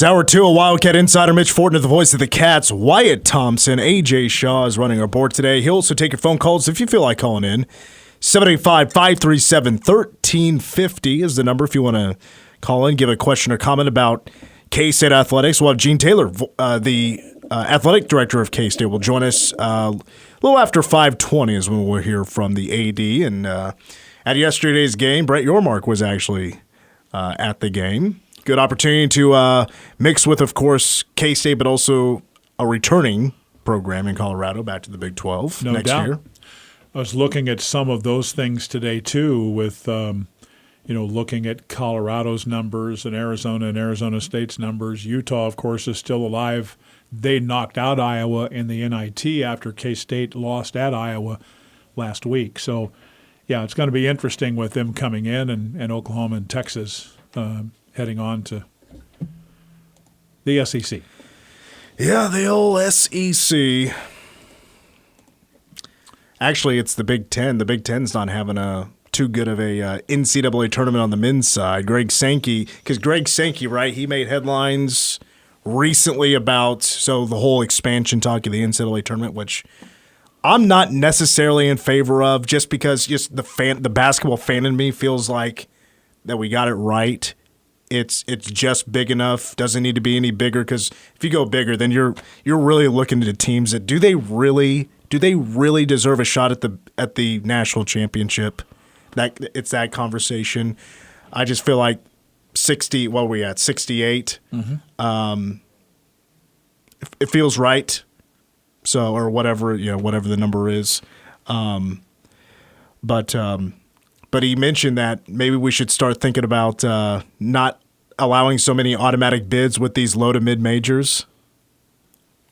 It's hour 2 of Wildcat Insider. Mitch Fortin, the voice of the Cats. Wyatt Thompson, AJ Shaw is running our board today. He'll also take your phone calls if you feel like calling in. 785-537-1350 is the number if you want to call in, give a question or comment about K-State athletics. We'll have Gene Taylor, the athletic director of K-State, will join us a little after 5:20 is when we'll hear from the AD. And at yesterday's game, Brett Yormark was actually at the game. Good opportunity to mix with, of course, K-State, but also a returning program in Colorado back to the Big 12 next year. I was looking at some of those things today, too, with looking at Colorado's numbers and Arizona State's numbers. Utah, of course, is still alive. They knocked out Iowa in the NIT after K-State lost at Iowa last week. So, yeah, it's going to be interesting with them coming in and Oklahoma and Texas heading on to the SEC. Yeah, the old SEC. Actually, it's the Big Ten. The Big Ten's not having too good of a NCAA tournament on the men's side. Greg Sankey, right, he made headlines recently about the whole expansion talk of the NCAA tournament, which I'm not necessarily in favor of, just because the basketball fan in me feels like that we got it right. It's just big enough. Doesn't need to be any bigger, because if you go bigger, then you're really looking at teams that do they really deserve a shot at the national championship? It's that conversation. I just feel like 60. What were we at? 68. Mm-hmm. It feels right. So, or whatever the number is. But he mentioned that maybe we should start thinking about not allowing so many automatic bids with these low to mid majors.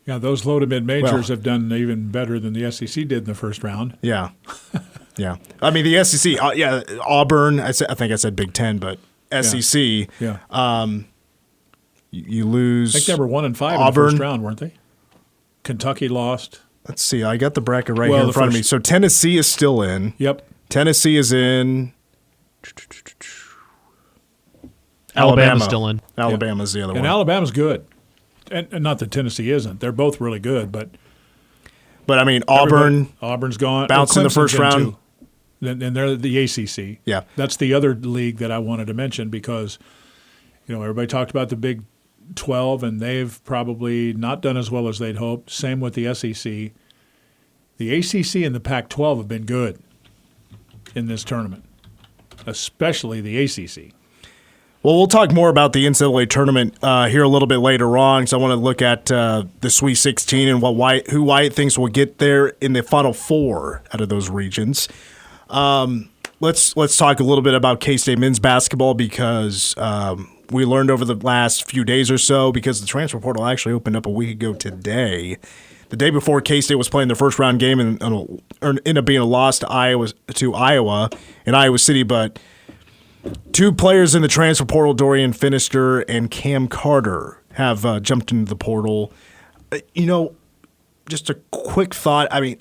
Yeah, those low to mid majors have done even better than the SEC did in the first round. Yeah, yeah. I mean, the SEC. Auburn. I think I said Big Ten, but SEC. Yeah. You lose. I think they were 1-5 in the first round, weren't they? Kentucky lost. Let's see. I got the bracket here in front of me. So Tennessee is still in. Yep. Tennessee is in. Alabama's still in. Alabama's the other one. And Alabama's good. And not that Tennessee isn't. They're both really good, but I mean, Auburn's gone. Bounced in the first round. And they're the ACC. Yeah. That's the other league that I wanted to mention, because everybody talked about the Big 12, and they've probably not done as well as they'd hoped. Same with the SEC. The ACC and the Pac-12 have been good in this tournament, especially the ACC. Well, we'll talk more about the NCAA tournament here a little bit later on, because I want to look at the Sweet 16 and who Wyatt thinks will get there in the Final Four out of those regions. Let's talk a little bit about K-State men's basketball, because we learned over the last few days or so, because the transfer portal actually opened up a week ago today. The day before K-State was playing their first round game and ended up being a loss to Iowa in Iowa City, but two players in the transfer portal, Dorian Finister and Cam Carter, have jumped into the portal. Just a quick thought. I mean,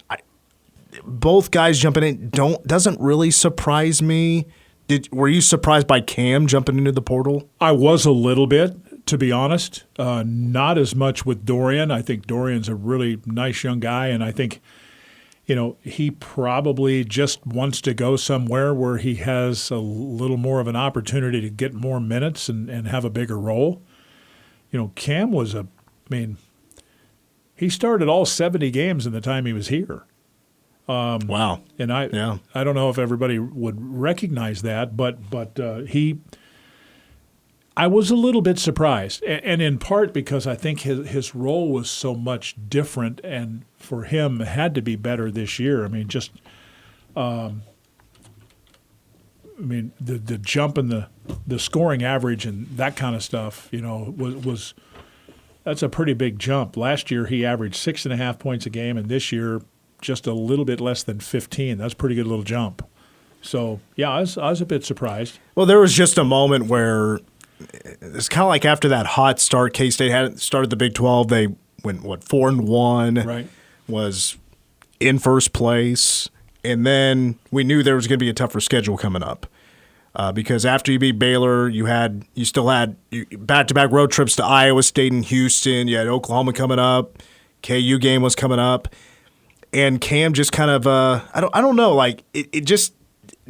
both guys jumping in doesn't really surprise me. Were you surprised by Cam jumping into the portal? I was a little bit, to be honest. Not as much with Dorian. I think Dorian's a really nice young guy, and I think he probably just wants to go somewhere where he has a little more of an opportunity to get more minutes and have a bigger role. Cam was he started all 70 games in the time he was here. Wow. And I don't know if everybody would recognize that, but I was a little bit surprised, and in part because I think his role was so much different, and for him had to be better this year. I mean, the jump in the scoring average and that kind of stuff, that's a pretty big jump. Last year he averaged 6.5 points a game, and this year just a little bit less than 15. That's a pretty good little jump. So yeah, I was a bit surprised. Well, there was just a moment where it's kind of like after that hot start, K-State had started the Big 12. They went 4-1, right? Was in first place, and then we knew there was going to be a tougher schedule coming up. because after you beat Baylor, you still had back-to-back road trips to Iowa State and Houston. You had Oklahoma coming up. KU game was coming up. And Cam just kind of, I don't know, like it just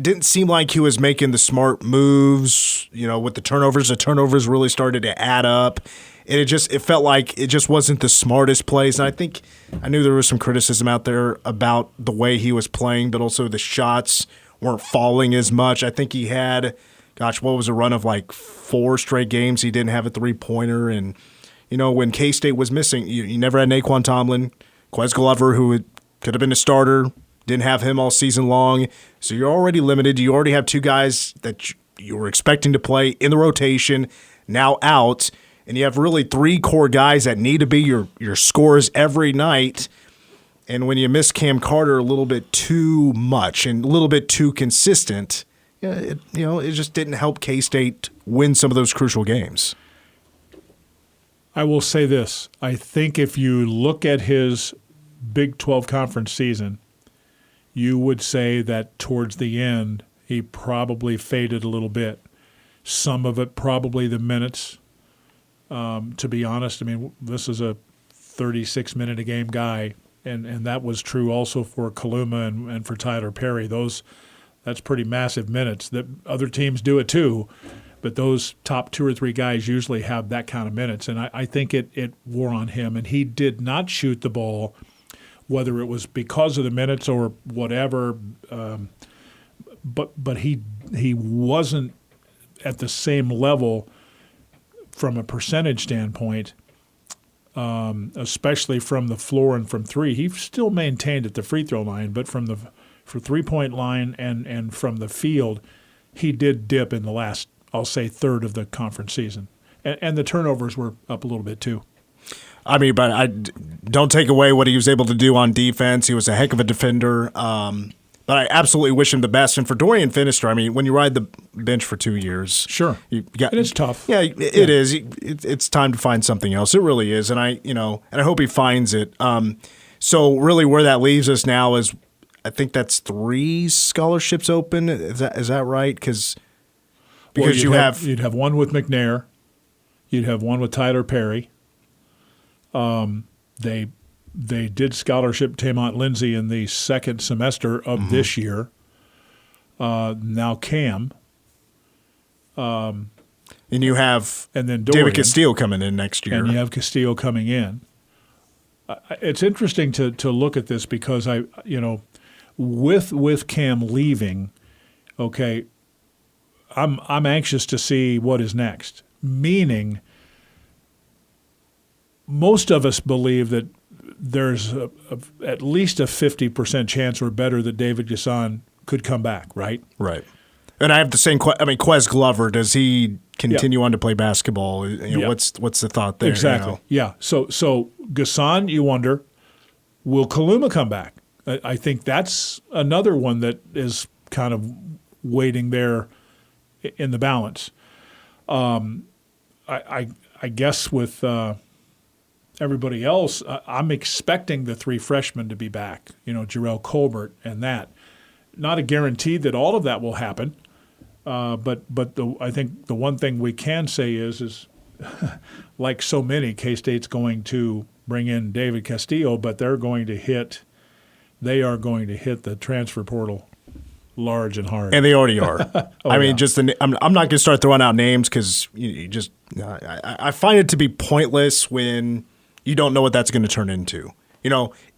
didn't seem like he was making the smart moves, with the turnovers. The turnovers really started to add up. And it felt like it just wasn't the smartest plays. And I knew there was some criticism out there about the way he was playing, but also the shots weren't falling as much. I think he had, what was a run of like 4 straight games he didn't have a three-pointer. And, when K-State was missing, you never had Naquan Tomlin, Quez Glover, who could have been a starter, didn't have him all season long. So you're already limited. You already have 2 guys that you were expecting to play in the rotation, now out. And you have really 3 core guys that need to be your scorers every night. And when you miss Cam Carter a little bit too much and a little bit too consistent, it just didn't help K-State win some of those crucial games. I will say this. I think if you look at his Big 12 conference season, you would say that towards the end he probably faded a little bit. Some of it probably the minutes. To be honest, I mean, this is a 36-minute-a-game guy, and that was true also for Kaluma and for Tyler Perry. That's pretty massive minutes. That other teams do it too, but those top 2 or 3 guys usually have that kind of minutes, and I think it wore on him, and he did not shoot the ball, whether it was because of the minutes or whatever, but he wasn't at the same level from a percentage standpoint, especially from the floor and from 3. He still maintained at the free throw line, but for 3-point line and from the field, he did dip in the last, I'll say, third of the conference season. And the turnovers were up a little bit too. I mean, but I don't take away what he was able to do on defense. He was a heck of a defender. But I absolutely wish him the best. And for Dorian Finister, I mean, when you ride the bench for 2 years, sure, it is tough. Yeah, it is. It's time to find something else. It really is, and I hope he finds it. So really, where that leaves us now is, I think that's 3 scholarships open. Is that right? Because you'd have one with McNair, you'd have one with Tyler Perry. They did scholarship Tamont Lindsay in the second semester of this year. Now Cam. And you have and then David Castillo coming in next year. And you have Castillo coming in. It's interesting to look at this because with Cam leaving, okay, I'm anxious to see what is next. Meaning, most of us believe that there's at least a 50% chance or better that David Gasson could come back, right? Right. And I have the same question. I mean, Quez Glover, does he continue on to play basketball? What's the thought there? Exactly. Yeah. So Gasson, you wonder, will Kaluma come back? I think that's another one that is kind of waiting there in the balance. I guess with everybody else, I'm expecting the 3 freshmen to be back, Jarrell Colbert and that. Not a guarantee that all of that will happen, but I think the one thing we can say is like so many, K-State's going to bring in David Castillo, but they are going to hit the transfer portal large and hard. And they already are. I'm not going to start throwing out names because I find it to be pointless when you don't know what that's going to turn into.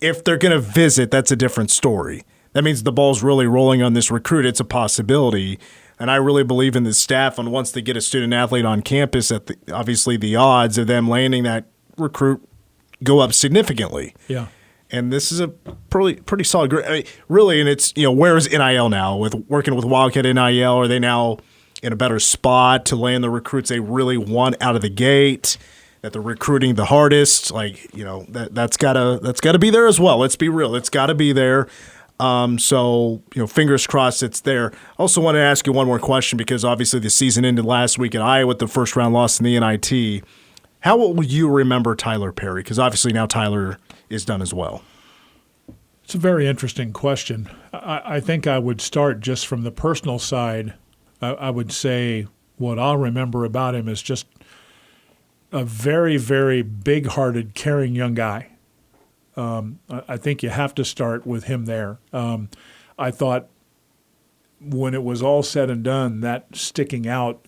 If they're going to visit, that's a different story. That means the ball's really rolling on this recruit. It's a possibility. And I really believe in the staff. And once they get a student athlete on campus, obviously the odds of them landing that recruit go up significantly. Yeah. And this is a pretty solid group. I mean, really, and it's, where is NIL now? With working with Wildcat NIL, are they now in a better spot to land the recruits they really want out of the gate? That they're recruiting the hardest, that's gotta be there as well. Let's be real, it's got to be there. So fingers crossed it's there. I also want to ask you one more question because obviously the season ended last week at Iowa with the first round loss in the NIT. How will you remember Tyler Perry? Because obviously now Tyler is done as well. It's a very interesting question. I think I would start just from the personal side. I would say what I'll remember about him is just a very, very big-hearted, caring young guy. I think you have to start with him there. I thought when it was all said and done, that sticking out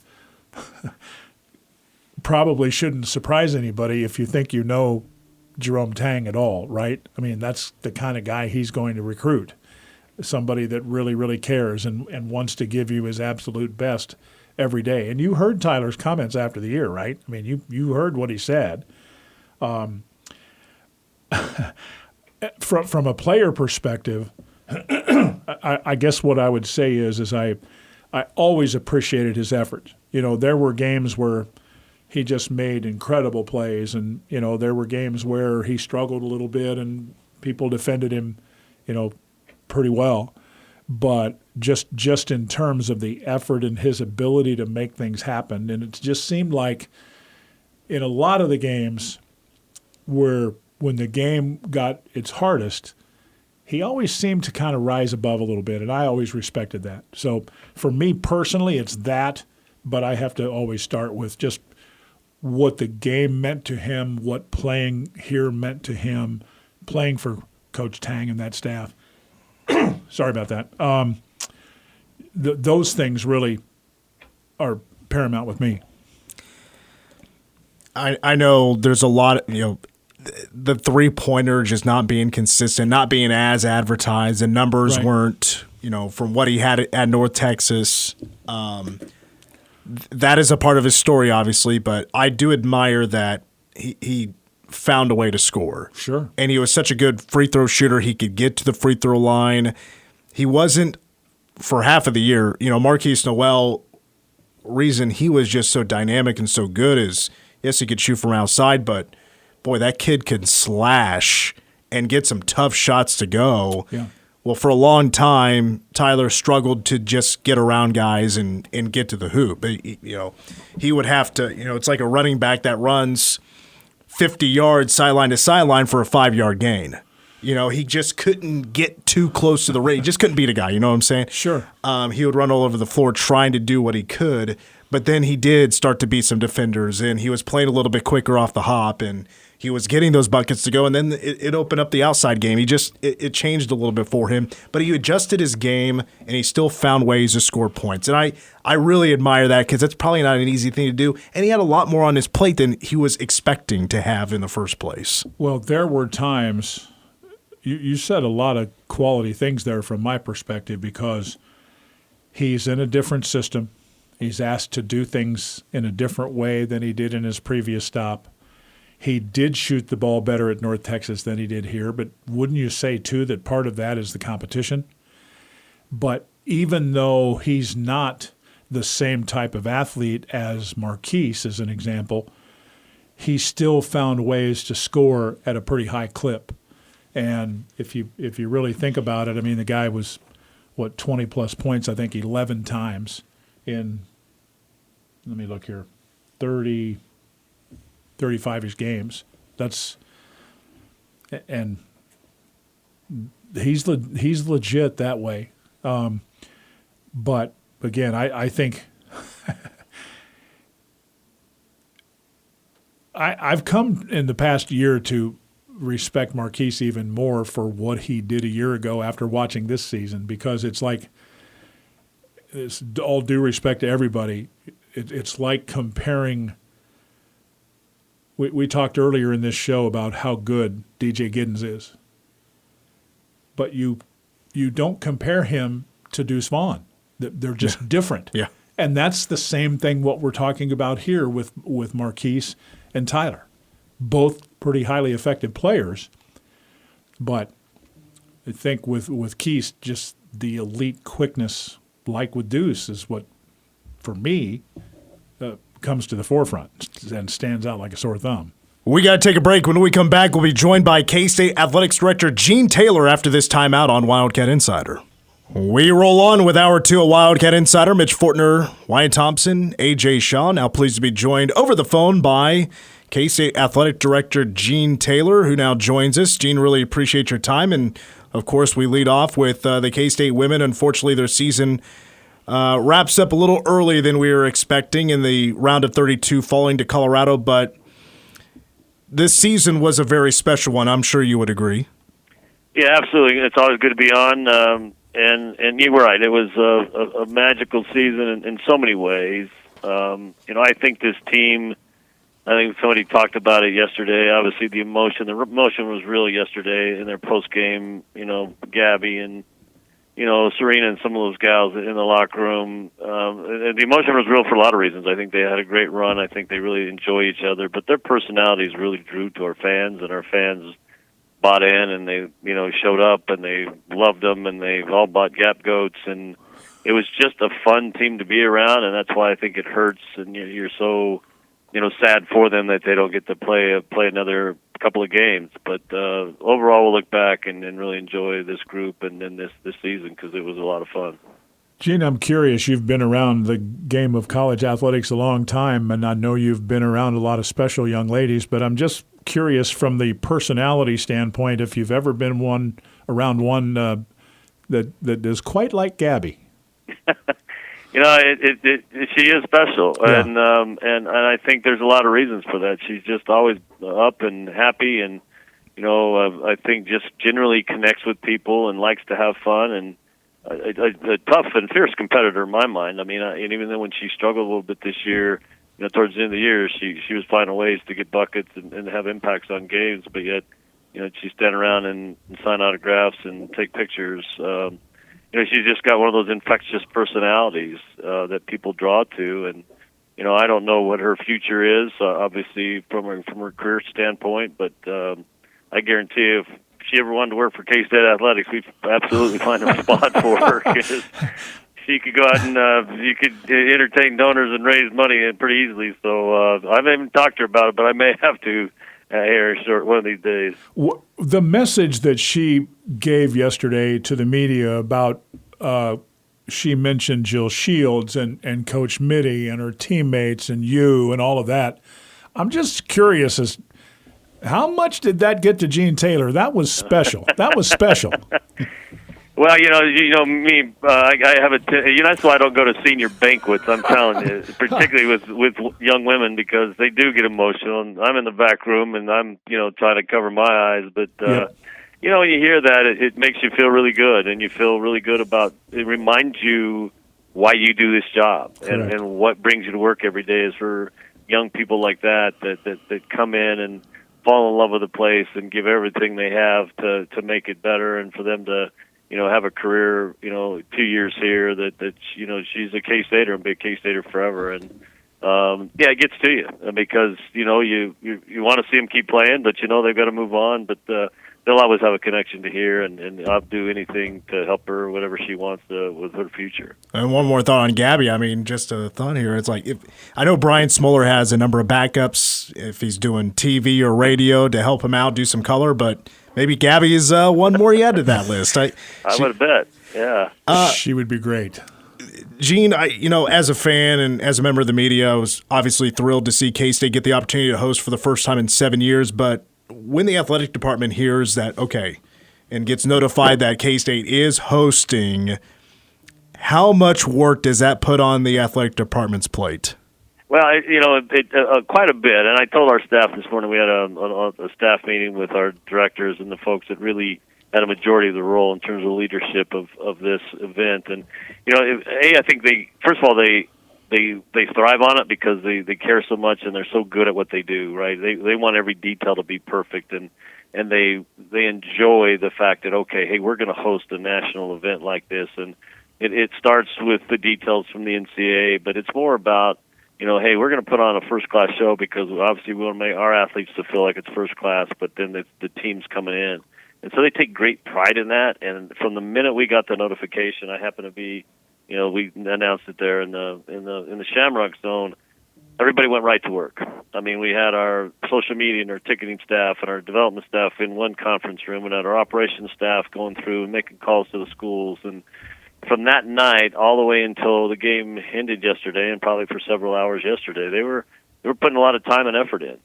probably shouldn't surprise anybody if you think you know Jerome Tang at all, right? I mean, that's the kind of guy he's going to recruit, somebody that really, really cares and wants to give you his absolute best every day. And you heard Tyler's comments after the year, right? I mean, you heard what he said. From a player perspective, I guess what I would say is I always appreciated his effort. You know, there were games where he just made incredible plays, and you know there were games where he struggled a little bit, and people defended him, you know, pretty well. But just in terms of the effort and his ability to make things happen, and it just seemed like in a lot of the games where when the game got its hardest, he always seemed to kind of rise above a little bit, and I always respected that. So for me personally, it's that, but I have to always start with just what the game meant to him, what playing here meant to him, playing for Coach Tang and that staff. Sorry about that. Those things really are paramount with me. I know there's a lot of, you know, the three-pointer just not being consistent, not being as advertised, the numbers weren't, you know, from what he had at North Texas. That is a part of his story, obviously, but I do admire that he found a way to score. Sure. And he was such a good free throw shooter. He could get to the free throw line. He wasn't, for half of the year, you know, Marquise Noel, reason he was just so dynamic and so good is, yes, he could shoot from outside, but boy, that kid can slash and get some tough shots to go. Yeah. Well, for a long time, Tyler struggled to just get around guys and get to the hoop. You know, he would have to, you know, it's like a running back that runs 50 yards sideline to sideline for a 5-yard gain. You know, he just couldn't get too close to the rim. He just couldn't beat a guy, you know what I'm saying? Sure. He would run all over the floor trying to do what he could, but then he did start to beat some defenders, and he was playing a little bit quicker off the hop, and he was getting those buckets to go, and then it opened up the outside game. He just it changed a little bit for him, but he adjusted his game, and he still found ways to score points. And I really admire that because that's probably not an easy thing to do, and he had a lot more on his plate than he was expecting to have in the first place. Well, there were times you said a lot of quality things there from my perspective because he's in a different system. He's asked to do things in a different way than he did in his previous stop. He did shoot the ball better at North Texas than he did here, but wouldn't you say, too, that part of that is the competition? But even though he's not the same type of athlete as Marquise, as an example, he still found ways to score at a pretty high clip. And if you really think about it, I mean, the guy was, 20-plus points, I think 11 times in, let me look here, 35-ish games. And he's legit that way. But again, I think I've come in the past year to respect Marquise even more for what he did a year ago after watching this season, because it's like, it's all due respect to everybody, it's like comparing. We talked earlier in this show about how good DJ Giddens is, but you don't compare him to Deuce Vaughn. They're just different. Yeah. And that's the same thing what we're talking about here with Marquise and Tyler. Both pretty highly effective players, but I think with Keese, just the elite quickness, like with Deuce, is what, for me, comes to the forefront and stands out like a sore thumb. We got to take a break. When we come back, we'll be joined by K-State Athletics Director Gene Taylor after this timeout on Wildcat Insider. We roll on with Hour 2 of Wildcat Insider. Mitch Fortner, Wyatt Thompson, A.J. Shaw. Now pleased to be joined over the phone by K-State Athletic Director Gene Taylor, who now joins us. Gene, really appreciate your time. And, of course, we lead off with the K-State women. Unfortunately, their season Wraps up a little early than we were expecting in the round of 32, falling to Colorado, but this season was a very special one. I'm sure you would agree. Yeah, absolutely. It's always good to be on. And you were right. It was a magical season in so many ways. I think this team, I think somebody talked about it yesterday. Obviously, the emotion was real yesterday in their post-game, Gabby and, Serena and some of those gals in the locker room. The emotion was real for a lot of reasons. I think they had a great run. I think they really enjoy each other. But their personalities really drew to our fans, and our fans bought in, and they showed up, and they loved them, and they all bought Gap goats, and it was just a fun team to be around, and that's why I think it hurts, and you're so sad for them that they don't get to play another couple of games. But overall, we'll look back and really enjoy this group and then this season because it was a lot of fun. Gene, I'm curious. You've been around the game of college athletics a long time, and I know you've been around a lot of special young ladies, but I'm just curious from the personality standpoint if you've ever been around one that is quite like Gabby. She is special, Yeah. and I think there's a lot of reasons for that. She's just always up and happy, and I think just generally connects with people and likes to have fun, and a tough and fierce competitor in my mind. I mean, and even though when she struggled a little bit this year, towards the end of the year, she was finding ways to get buckets and have impacts on games, but yet, she'd stand around and sign autographs and take pictures. She's just got one of those infectious personalities that people draw to, and I don't know what her future is, obviously from her career standpoint, but I guarantee you, if she ever wanted to work for K-State Athletics, we'd absolutely find a spot for her. 'Cause she could go out and you could entertain donors and raise money pretty easily. So I haven't even talked to her about it, but I may have to here short one of these days. The message that she gave yesterday to the media about she mentioned Jill Shields and Coach Mitty and her teammates and you and all of that. I'm just curious as how much did that get to Gene Taylor? That was special. That was special. Well, me. I have that's why I don't go to senior banquets. I'm telling you, particularly with young women, because they do get emotional. And I'm in the back room, and I'm trying to cover my eyes. But Yep. when you hear that, it makes you feel really good, and you feel really good about. It reminds you why you do this job, and what brings you to work every day is for young people like that come in and fall in love with the place and give everything they have to make it better, and for them to have a career, 2 years here that she's a K-Stater and be a K-Stater forever. And, it gets to you because, you want to see them keep playing, but they've got to move on, but, they'll always have a connection to here, and I'll do anything to help her, whatever she wants with her future. And one more thought on Gabby. I mean, just a thought here. It's like, I know Brian Smoller has a number of backups if he's doing TV or radio to help him out, do some color, but maybe Gabby is one more you add to that list. I would bet, yeah. She would be great. Gene, as a fan and as a member of the media, I was obviously thrilled to see K-State get the opportunity to host for the first time in 7 years, but when the athletic department hears that, and gets notified that K-State is hosting, how much work does that put on the athletic department's plate? Well, quite a bit. And I told our staff this morning, we had a staff meeting with our directors and the folks that really had a majority of the role in terms of leadership of this event. And, I think first of all, they thrive on it because they care so much and they're so good at what they do, right? They want every detail to be perfect, and they enjoy the fact that, hey, we're going to host a national event like this. And it starts with the details from the NCAA, but it's more about, hey, we're going to put on a first-class show because obviously we want to make our athletes to feel like it's first class, but then the team's coming in. And so they take great pride in that. And from the minute we got the notification, I happen to be, we announced it there in the Shamrock Zone. Everybody went right to work. I mean, we had our social media and our ticketing staff and our development staff in one conference room, and had our operations staff going through and making calls to the schools. And from that night all the way until the game ended yesterday, and probably for several hours yesterday, they were putting a lot of time and effort in,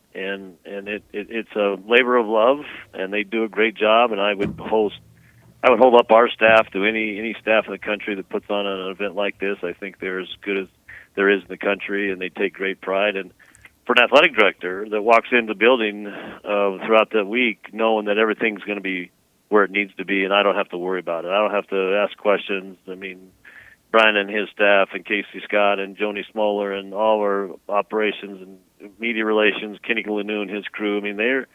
and it's a labor of love, and they do a great job. And I would host I would hold up our staff to any staff in the country that puts on an event like this. I think they're as good as there is in the country, and they take great pride. And for an athletic director that walks into the building throughout the week knowing that everything's going to be where it needs to be, and I don't have to worry about it. I don't have to ask questions. I mean, Brian and his staff, and Casey Scott, and Joni Smoller, and all our operations and media relations, Kenny Lanu and his crew. I mean, they're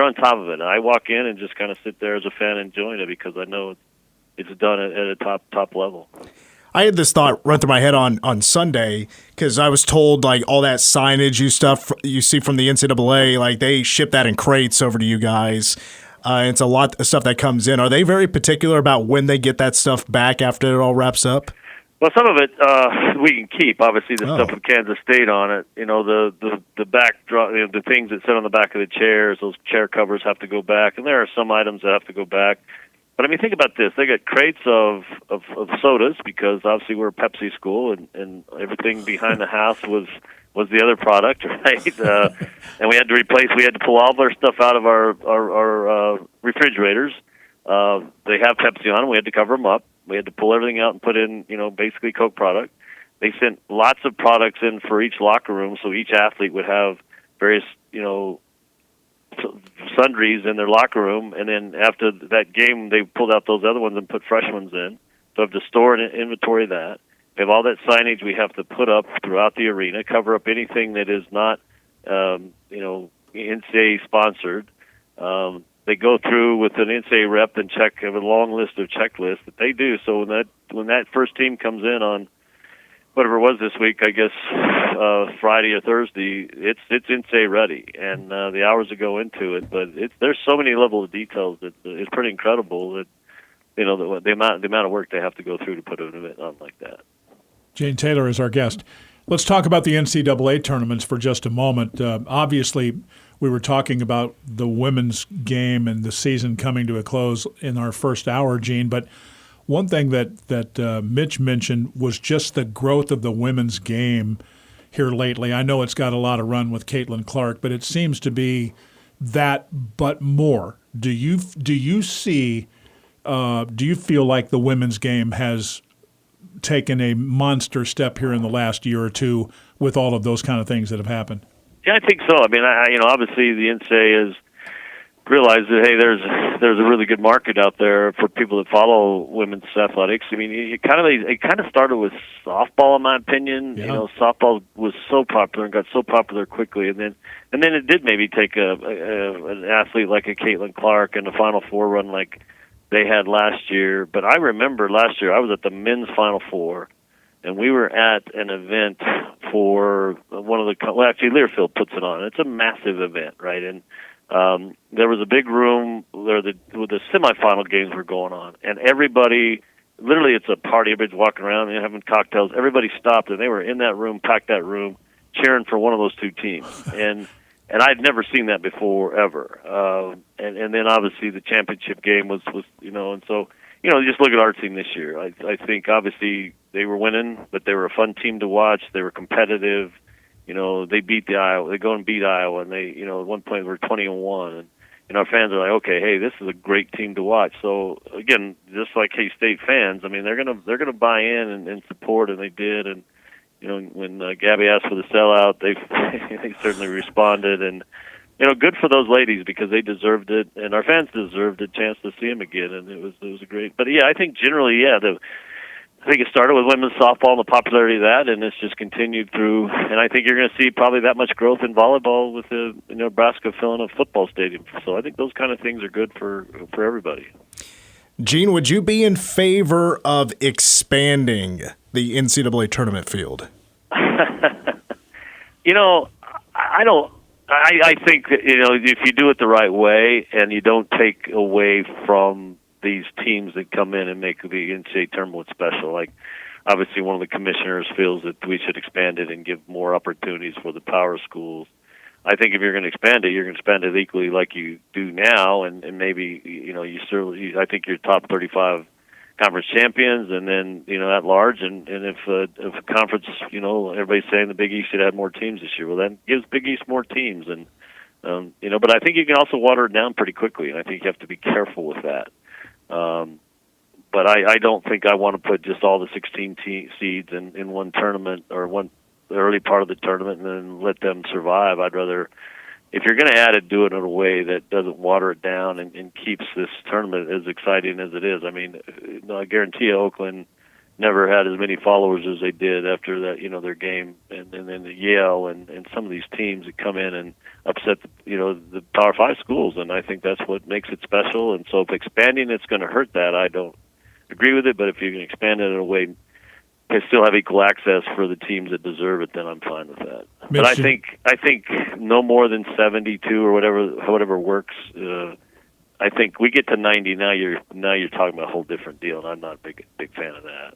on top of it. And I walk in and just kind of sit there as a fan enjoying it because I know it's done at a top level. I had this thought run through my head on Sunday because I was told like all that signage you see from the NCAA, like they ship that in crates over to you guys. It's a lot of stuff that comes in. Are they very particular about when they get that stuff back after it all wraps up? Well, some of it we can keep. Obviously, the stuff with Kansas State on it. You know, the backdrop, the things that sit on the back of the chairs. Those chair covers have to go back, and there are some items that have to go back. But I mean, think about this: they got crates of sodas because obviously we're a Pepsi school, and everything behind the house was the other product, right? And we had to pull all of our stuff out of our refrigerators. They have Pepsi on them. We had to cover them up. We had to pull everything out and put in, basically Coke product. They sent lots of products in for each locker room, so each athlete would have various, sundries in their locker room. And then after that game, they pulled out those other ones and put fresh ones in. So I have to store and inventory that. We have all that signage we have to put up throughout the arena, cover up anything that is not, NCAA sponsored. They go through with an NCAA rep and have a long list of checklists that they do. So when that first team comes in on whatever it was this week, I guess Friday or Thursday, it's NCAA ready, and the hours that go into it. But there's so many level of details that it's pretty incredible that the amount of work they have to go through to put an event on like that. Jane Taylor is our guest. Let's talk about the NCAA tournaments for just a moment. Obviously, we were talking about the women's game and the season coming to a close in our first hour, Gene. But one thing that Mitch mentioned was just the growth of the women's game here lately. I know it's got a lot of run with Caitlin Clark, but it seems to be that, but more. Do you see? Do you feel like the women's game has taken a monster step here in the last year or two with all of those kind of things that have happened? Yeah, I think so. I mean, obviously the NCAA has realized that, hey, there's a really good market out there for people that follow women's athletics. I mean, it kind of started with softball, in my opinion. Yeah. Softball was so popular and got so popular quickly, and then it did maybe take an athlete like a Caitlin Clark and a Final Four run like they had last year. But I remember last year I was at the men's Final Four, and we were at an event for actually Learfield puts it on. It's a massive event, right? And there was a big room where the semifinal games were going on, and everybody, literally it's a party, everybody's walking around and having cocktails. Everybody stopped, and they were in that room, packed that room, cheering for one of those two teams. And I'd never seen that before, ever. And then obviously the championship game was and so, just look at our team this year. I think obviously they were winning, but they were a fun team to watch. They were competitive. They beat Iowa. They go and beat Iowa, and they, at one point were 20-1. And our fans are like, okay, hey, this is a great team to watch. So again, just like K-State fans, I mean, they're gonna buy in and support, and they did. And when Gabby asked for the sellout, they certainly responded. And good for those ladies because they deserved it, and our fans deserved a chance to see them again. And it was a great. But yeah, I think generally, I think it started with women's softball and the popularity of that, and it's just continued through. And I think you're going to see probably that much growth in volleyball with the Nebraska filling a football stadium. So I think those kind of things are good for everybody. Gene, would you be in favor of expanding the NCAA tournament field? I don't. I think that, if you do it the right way and you don't take away from these teams that come in and make the NCAA tournament special, like obviously one of the commissioners feels that we should expand it and give more opportunities for the power schools. I think if you're going to expand it, you're going to expand it equally like you do now, and maybe I think your top 35 conference champions, and then at large, and if a conference, everybody's saying the Big East should add more teams this year. Well, that gives Big East more teams, and but I think you can also water it down pretty quickly, and I think you have to be careful with that. But I don't think I want to put just all the 16 seeds in one tournament or the early part of the tournament and then let them survive. I'd rather, if you're going to add it, do it in a way that doesn't water it down and keeps this tournament as exciting as it is. I mean, I guarantee you Oakland never had as many followers as they did after that, their game, and then the Yale and some of these teams that come in and upset the Power 5 schools, and I think that's what makes it special. And so if expanding it's going to hurt that, I don't agree with it. But if you can expand it in a way to still have equal access for the teams that deserve it, then I'm fine with that. But I think no more than 72 or whatever works. I think we get to 90 now. You're talking about a whole different deal, and I'm not a big fan of that.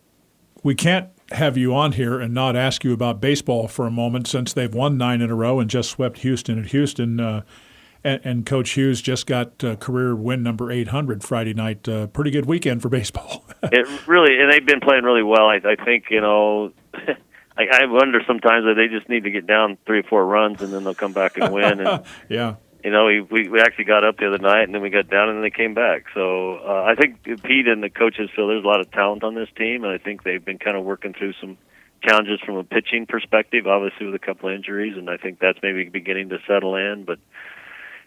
We can't have you on here and not ask you about baseball for a moment, since they've won 9 in a row and just swept Houston at Houston. And Coach Hughes just got career win number 800 Friday night. Pretty good weekend for baseball. And they've been playing really well. I think, I wonder sometimes that they just need to get down 3 or 4 runs and then they'll come back and win. And, yeah. We actually got up the other night and then we got down and then they came back. So I think Pete and the coaches feel there's a lot of talent on this team, and I think they've been kind of working through some challenges from a pitching perspective, obviously with a couple of injuries, and I think that's maybe beginning to settle in. But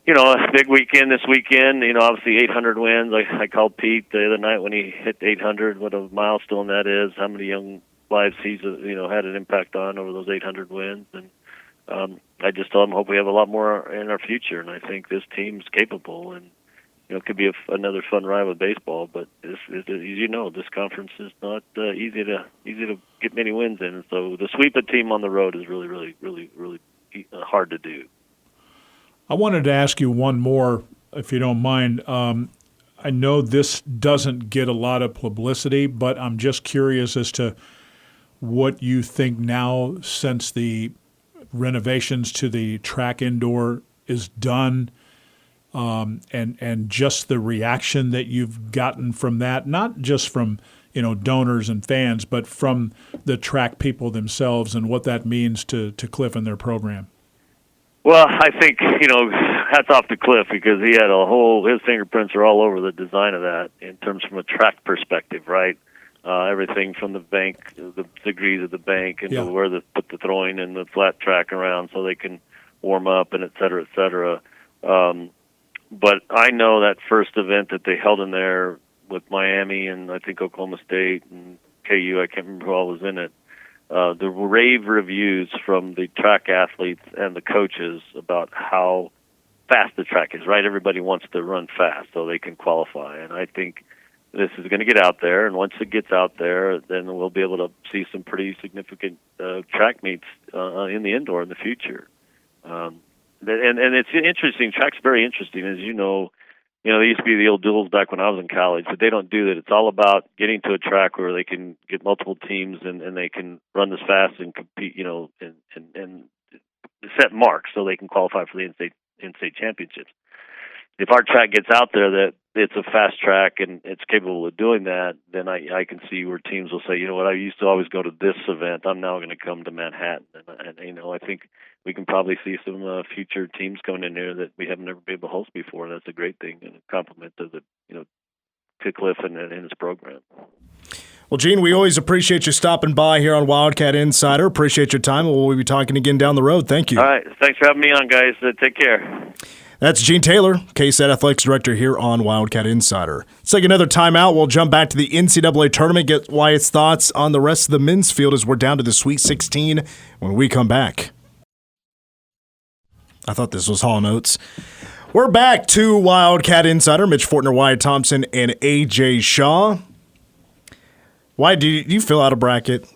a big weekend this weekend. Obviously 800 wins. I called Pete the other night when he hit 800. What a milestone that is! How many young lives he's had an impact on over those 800 wins. And I just told him, hope we have a lot more in our future. And I think this team's capable, and it could be another fun ride with baseball. But this conference is not easy to get many wins in. And so to sweep a team on the road is really, really, really, really hard to do. I wanted to ask you one more, if you don't mind. I know this doesn't get a lot of publicity, but I'm just curious as to what you think now, since the renovations to the track indoor is done, and just the reaction that you've gotten from that, not just from donors and fans, but from the track people themselves, and what that means to Cliff and their program. Well, I think, hats off to Cliff, because he had his fingerprints are all over the design of that in terms from a track perspective, right? Everything from the bank, the degrees of the bank, and where to put the throwing and the flat track around so they can warm up, and et cetera, et cetera. But I know that first event that they held in there with Miami and I think Oklahoma State and KU, I can't remember who all was in it, the rave reviews from the track athletes and the coaches about how fast the track is, right? Everybody wants to run fast so they can qualify. And I think this is going to get out there, and once it gets out there, then we'll be able to see some pretty significant track meets in the indoor in the future. And it's interesting. Track's very interesting, as you know. They used to be the old duels back when I was in college, but they don't do that. It's all about getting to a track where they can get multiple teams and they can run this fast and compete, and set marks so they can qualify for the in-state championships. If our track gets out there that it's a fast track and it's capable of doing that, then I can see where teams will say, I used to always go to this event. I'm now going to come to Manhattan. And I think we can probably see some future teams coming in here that we haven't ever been able to host before. That's a great thing and a compliment to to Cliff and his program. Well, Gene, we always appreciate you stopping by here on Wildcat Insider. Appreciate your time. We'll be talking again down the road. Thank you. All right. Thanks for having me on, guys. Take care. That's Gene Taylor, KSAT Athletics Director here on Wildcat Insider. Let's take another timeout. We'll jump back to the NCAA tournament, get Wyatt's thoughts on the rest of the men's field as we're down to the Sweet 16 when we come back. I thought this was Hall Notes. We're back to Wildcat Insider. Mitch Fortner, Wyatt Thompson, and A.J. Shaw. Why do you fill out a bracket?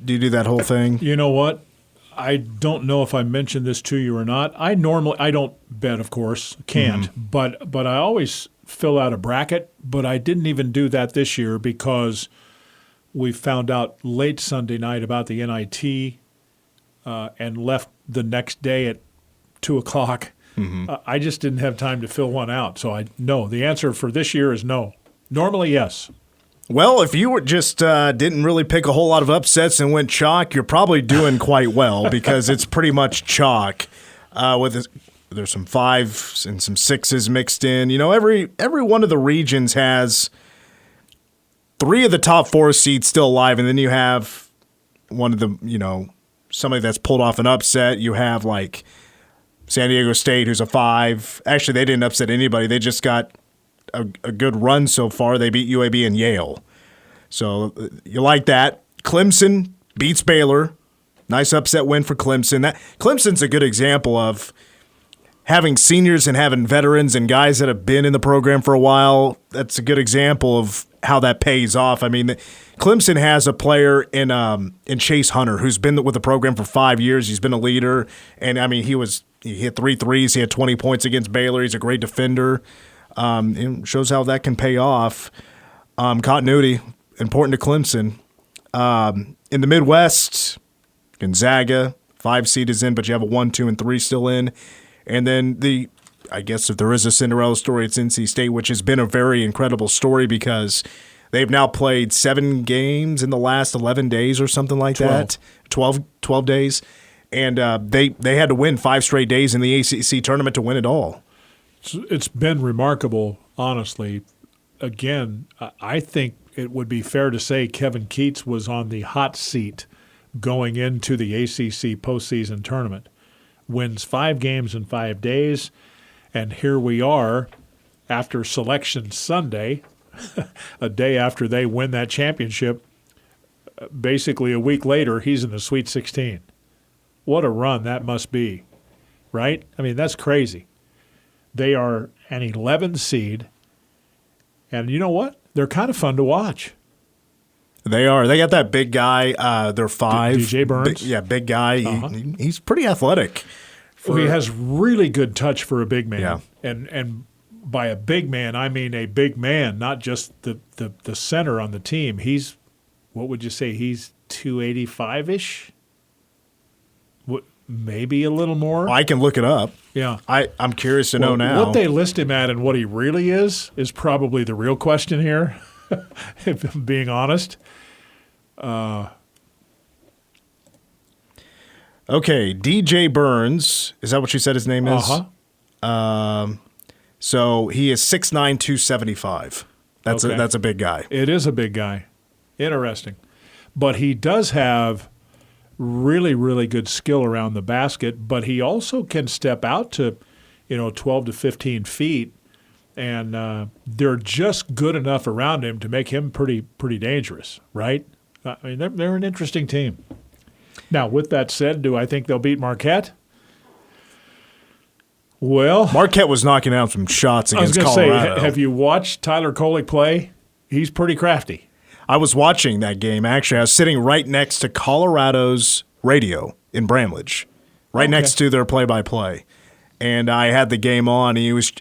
Do you do that whole thing? You know what? I don't know if I mentioned this to you or not. I don't bet, of course, can't, but I always fill out a bracket, but I didn't even do that this year because we found out late Sunday night about the NIT and left the next day at 2 o'clock. I just didn't have time to fill one out. So no, the answer for this year is no. Normally, yes. Well, if you were just didn't really pick a whole lot of upsets and went chalk, you're probably doing quite well because it's pretty much chalk. There's some 5s and some 6s mixed in. Every one of the regions has 3 of the top 4 seeds still alive, and then you have one of the, somebody that's pulled off an upset. You have like San Diego State, who's a 5. Actually, they didn't upset anybody. They just got a good run so far. They beat UAB and Yale. So you like that. Clemson beats Baylor. Nice upset win for Clemson. Clemson's a good example of having seniors and having veterans and guys that have been in the program for a while. That's a good example of how that pays off. I mean, Clemson has a player in Chase Hunter who's been with the program for 5 years. He's been a leader, and I mean he hit 3 threes. He had 20 points against Baylor. He's a great defender. It shows how that can pay off. Continuity important to Clemson. In the Midwest, Gonzaga 5 seed is in, but you have a 1, 2, and 3 still in. And then I guess if there is a Cinderella story, it's NC State, which has been a very incredible story because they've now played 7 games in the last 11 days or something like 12. that. 12 days. And they had to win 5 straight days in the ACC tournament to win it all. It's been remarkable, honestly. Again, I think it would be fair to say Kevin Keats was on the hot seat going into the ACC postseason tournament. Wins 5 games in 5 days, and here we are after Selection Sunday, a day after they win that championship. Basically a week later, he's in the Sweet 16. What a run that must be, right? I mean, that's crazy. They are an 11 seed, and you know what? They're kind of fun to watch. They are. They got that big guy. They're 5. DJ Burns? Big guy. Uh-huh. He's pretty athletic. Well, he has really good touch for a big man. Yeah. And by a big man, I mean a big man, not just the center on the team. He's, what would you say, he's 285-ish? Maybe a little more? I can look it up. Yeah. I'm curious to know now. What they list him at and what he really is probably the real question here, if I'm being honest. Okay, DJ Burns. Is that what you said his name is? Uh-huh. So he is 6'9", 275. That's a big guy. It is a big guy. Interesting. But he does have really, really good skill around the basket, but he also can step out to, 12 to 15 feet, and they're just good enough around him to make him pretty dangerous, right? I mean, they're an interesting team. Now, with that said, do I think they'll beat Marquette? Well, Marquette was knocking out some shots against Colorado. I was going to say, have you watched Tyler Kolek play? He's pretty crafty. I was watching that game, actually. I was sitting right next to Colorado's radio in Bramlage, right next to their play-by-play. And I had the game on, and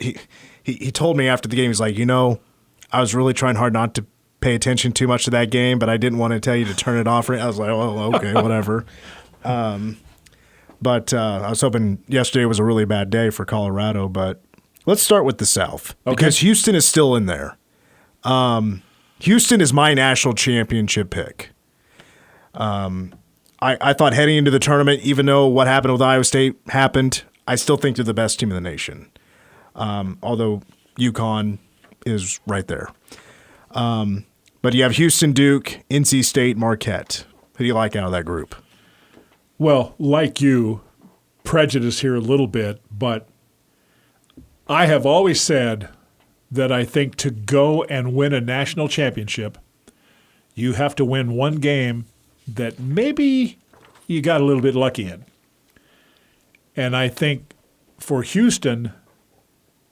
he told me after the game, he's like, I was really trying hard not to pay attention too much to that game, but I didn't want to tell you to turn it off. I was like, oh, okay, whatever. But I was hoping yesterday was a really bad day for Colorado. But let's start with the South, because Houston is still in there. Houston is my national championship pick. I thought heading into the tournament, even though what happened with Iowa State happened, I still think they're the best team in the nation. Although UConn is right there. But you have Houston, Duke, NC State, Marquette. Who do you like out of that group? Well, like you, prejudice here a little bit, but I have always said that I think to go and win a national championship, you have to win one game that maybe you got a little bit lucky in. And I think for Houston,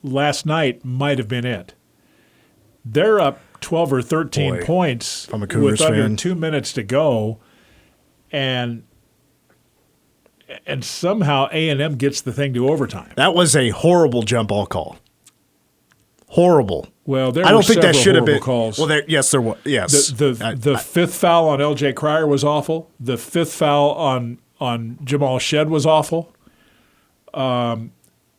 last night might have been it. They're up 12 or 13 points with under 2 minutes to go, and somehow A&M gets the thing to overtime. That was a horrible jump ball call. Horrible. Well, I don't think that should have been calls. Well, there was. Yes, the fifth foul on L.J. Cryer was awful. The fifth foul on Jamal Shed was awful.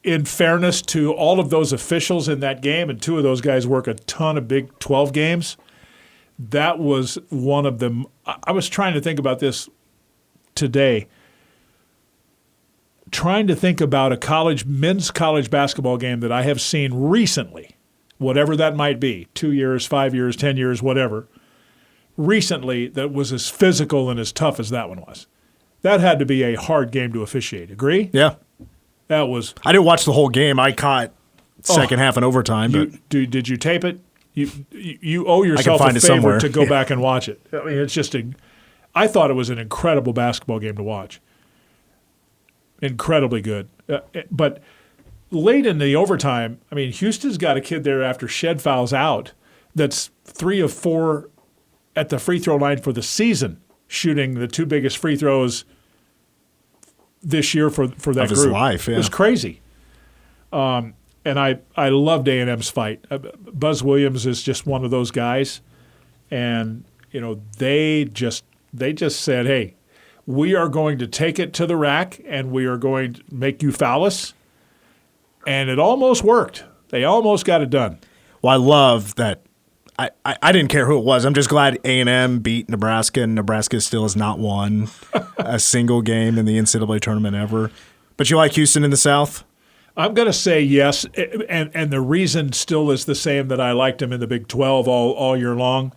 In fairness to all of those officials in that game, and 2 of those guys work a ton of Big 12 games, that was one of them. I was trying to think about this today, trying to think about a men's college basketball game that I have seen recently, whatever that might be, 2 years, 5 years, 10 years, whatever, recently that was as physical and as tough as that one was. That had to be a hard game to officiate. Agree? Yeah. That was. I didn't watch the whole game. I caught second half and overtime. But Did you tape it? You owe yourself find a it favor somewhere. to go back and watch it. I mean, it's just I thought it was an incredible basketball game to watch. Incredibly good. But late in the overtime, I mean, Houston's got a kid there after Shed fouls out that's 3 of 4 at the free throw line for the season, shooting the 2 biggest free throws this year for that of group. his life. Yeah. It was crazy. And I loved A&M's fight. Buzz Williams is just one of those guys, and they just said, "Hey, we are going to take it to the rack, and we are going to make you foul us," and it almost worked. They almost got it done. Well, I love that. I didn't care who it was. I'm just glad A&M beat Nebraska, and Nebraska still has not won a single game in the NCAA tournament ever. But you like Houston in the South? I'm going to say yes, and the reason still is the same that I liked him in the Big 12 all year long.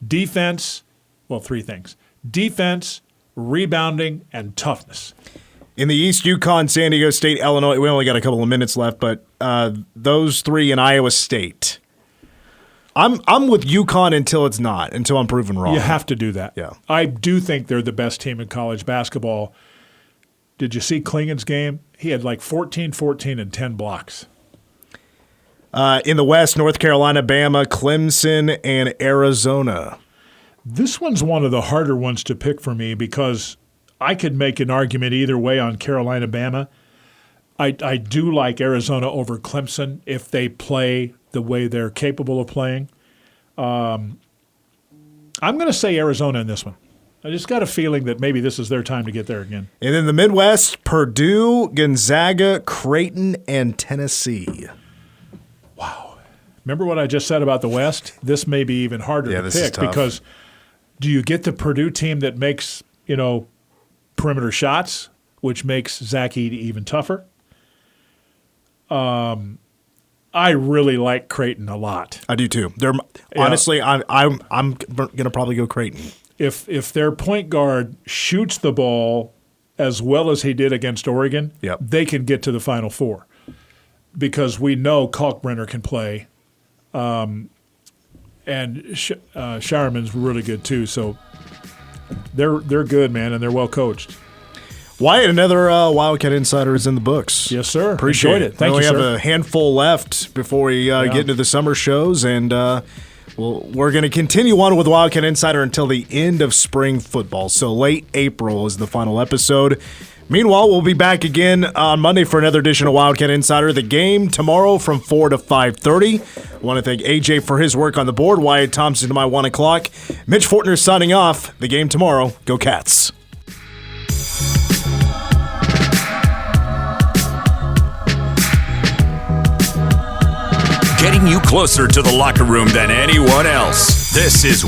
Defense, well, 3 things. Defense, rebounding, and toughness. In the East, UConn, San Diego State, Illinois. We only got a couple of minutes left, but those 3 in Iowa State. I'm with UConn until I'm proven wrong. You have to do that. Yeah. I do think they're the best team in college basketball. Did you see Klingen's game? He had like 14, and 10 blocks. In the West, North Carolina, Bama, Clemson, and Arizona. This one's one of the harder ones to pick for me because I could make an argument either way on Carolina, Bama. I do like Arizona over Clemson if they play the way they're capable of playing. I'm going to say Arizona in this one. I just got a feeling that maybe this is their time to get there again. And in the Midwest, Purdue, Gonzaga, Creighton, and Tennessee. Wow. Remember what I just said about the West? This may be even harder to this is pick tough. because do you get the Purdue team that makes, perimeter shots, which makes Zach Edey even tougher? I really like Creighton a lot. I do too. Honestly, I'm going to probably go Creighton. If their point guard shoots the ball as well as he did against Oregon, they can get to the Final Four because we know Kalkbrenner can play, and Shireman's really good too. So they're good, man, and they're well coached. Wyatt, another Wildcat Insider is in the books. Yes, sir. Appreciate it. Thank you, we sir. have a handful left before we get into the summer shows, and we're going to continue on with Wildcat Insider until the end of spring football. So late April is the final episode. Meanwhile, we'll be back again on Monday for another edition of Wildcat Insider. The game tomorrow from 4 to 5:30. I want to thank AJ for his work on the board. Wyatt Thompson to my 1 o'clock. Mitch Fortner signing off. The game tomorrow. Go Cats. Getting you closer to the locker room than anyone else. This is